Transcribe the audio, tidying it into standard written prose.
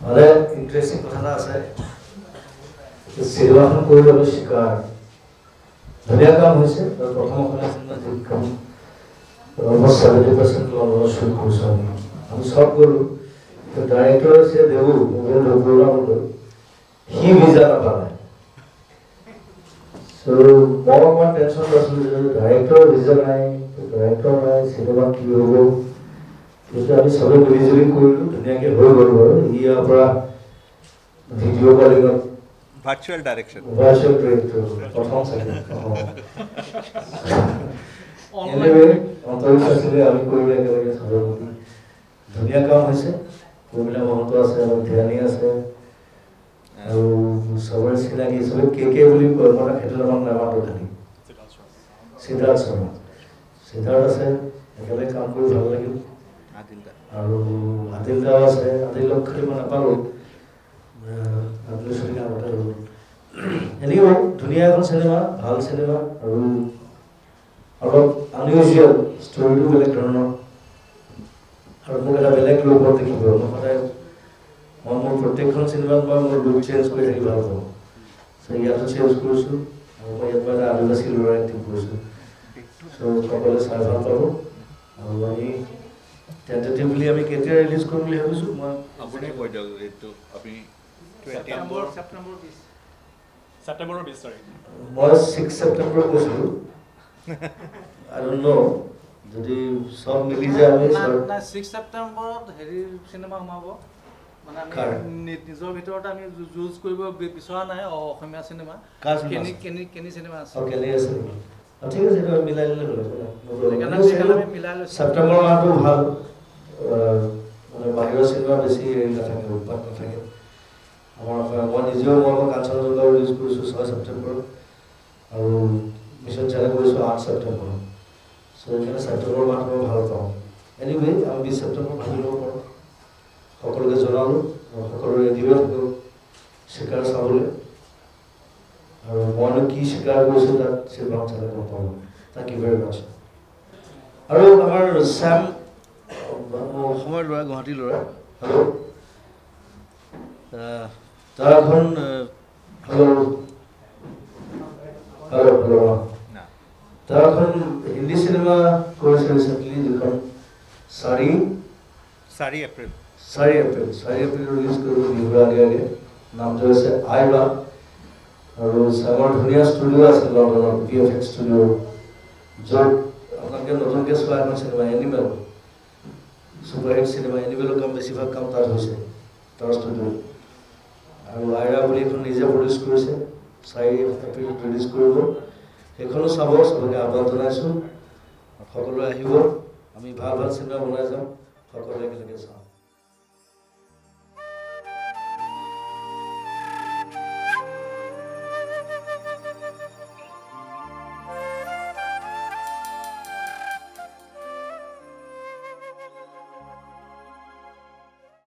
মানে ইন্টাৰেস্টিং কথা এটা আছে চিনেমাখন কৰিবলৈ শিকাৰ ধুনীয়া কাম হৈছে আৰু প্ৰথম অসমীয়া চিনেমা যি কাম অলমষ্ট 70% লণ্ডনত শ্বুট কৰিছোঁ আমি চব গ'লোঁ ডাইৰেক্টৰ আছে দেৱু মোবাইল প্ৰগ্ৰামলৈ সি ভিজা নাপালে মই অকণমান টেনশ্যন লৈছিলোঁ যে ডাইৰেক্টৰ ভিজা নাই চিনেমা কি হ'ব কিন্তু আমি চবেই মিলিজুলি কৰিলোঁ ধুনীয়াকৈ হৈ গ'ল বাৰু ইয়াৰ পৰা ভিডিঅ' কলিঙত ভাৰ্চুৱেল ডাইৰেকশ্যন প্ৰথম চাগে অন্তৰীক্ষ আছিলে আমি কৰিলোঁ একেলগে চবৰ ধুনীয়া কাম হৈছে প্ৰমীলা মহন্ত আছে আমাৰ ধ্যানী আছে আৰু চবৰে চিনাকি চবে কে বুলি কয় মই সেইটো আমাক নামাতো খালি সিদ্ধাৰ্থ শৰ্মা সিদ্ধাৰ্থ আছে একেলগে কাম কৰি ভাল লাগিল আৰু আদিল দাও আছে আদিলক খালি মই নাপালোঁ আদিল চলিকা কথা হ'ল এনেও ধুনীয়া এখন চিনেমা ভাল চিনেমা আৰু অলপ আনইউজুৱেল ষ্টৰিটো বেলেগ ধৰণৰ আৰু মোক এটা বেলেগ ৰূপত দেখিব মই সদায় মই মোৰ প্ৰত্যেকখন চিনেমাত মই মোৰ লুক চেঞ্জ কৰি থাকি ভাল পাওঁ ইয়াতো চেঞ্জ কৰিছোঁ আৰু মই ইয়াত এটা আদিবাসী ল'ৰা এক্টিং কৰিছোঁ সকলোৱে চাই ভাল পাব আৰু আমি টেণ্টেটিভলি আমি কেতিয়া ৰিলিজ কৰিম বুলি ভাবিছোঁ মই আপুনি কৈ দিয়ক এইটো আপুনি ছেপ্টেম্বৰৰ 20 তাৰিখ মই 6 ছেপ্টেম্বৰ কৈছিলোঁ I don't know যদি সব মিলি যায় আমি 6 ছেপ্টেম্বৰত হেৰি চিনেমা সোমাব মানে আমি নিজৰ ভিতৰত আমি যুজ কৰিব বিচৰা নাই অসমীয়া চিনেমা কেনি চিনেমা আছে কেনি আছে ঠিক আছে এটা মিলাই ললে ছেপ্টেম্বৰ মাহটো ভাল মানে বাহিৰৰ চিনেমা বেছি নাথাকে উৎপাত নাথাকে আমাৰ মই নিজেও মই কাঞ্চনজংঘা ৰিলিজ কৰিছোঁ 6 ছেপ্টেম্বৰ আৰু মিছন চাইনা কৰিছোঁ 8 ছেপ্টেম্বৰ সেইকাৰণে ছেপ্টেম্বৰ মাহটো মই ভাল পাওঁ এনিৱে আমি 20 ছেপ্টেম্বৰ ভাবি ল'ব পাৰোঁ সকলোকে জনালোঁ সকলো ৰেডি হৈ থাকোঁ চিকাৰ চাবলৈ আৰু মইনো কি চিকাৰ কৰিছোঁ তাত চিনেমাখন চালে গম পাব থেংক ইউ ভেৰি মাছ আৰু আমাৰ শ্যাম অসমৰ ল'ৰা গুৱাহাটীৰ ল'ৰা হেল্ল' তাৰ এখন হেল্ল' তাৰ এখন হিন্দী চিনেমা কৰিছে ৰিচেণ্টলি যিখন 4 এপ্ৰিল ৰিলিজ কৰিব বিহুৰ আগে নামটো হৈছে আইবা আৰু শ্যামৰ ধুনীয়া ষ্টুডিঅ' আছে লণ্ডনত VFX ষ্টুডিঅ' য'ত আপোনালোকে নতুনকৈ চোৱা এখন চিনেমা এনিমেল ছুপাৰহিট চিনেমা এনিমেলৰ কাম বেছিভাগ কাম তাত হৈছে তাৰ ষ্টুডিঅ'ত আৰু আইৰা বুলি এখন নিজে প্ৰডিউচ কৰিছে 4 এপ্ৰিল ৰিলিজ কৰিব সেইখনো চাব চবকে আহ্বান জনাইছোঁ সকলোৱে আহিব আমি ভাল চিনেমা বনাই যাম সকলোৱে একেলগে চাওঁ